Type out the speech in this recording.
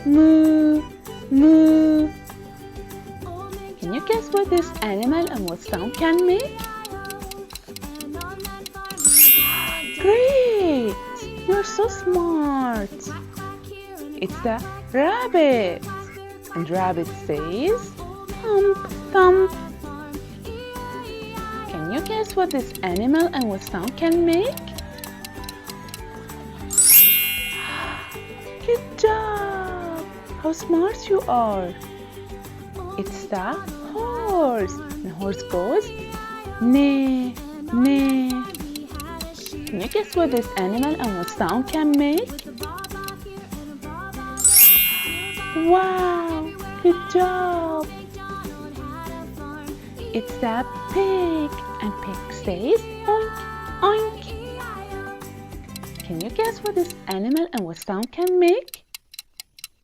Moo, moo. Can you guess what this animal and what sound can make? Great! You're so smart. It's the rabbit. And rabbit says, thump, thump. Can you guess what this animal and what sound can make? Good job! How smart you are! It's the horse. And horse goes, neigh, neigh. Can you guess what this animal and what sound can make? Wow! Good job! It's the pig. And pig says, oink, oink. Can you guess what this animal and what sound can make?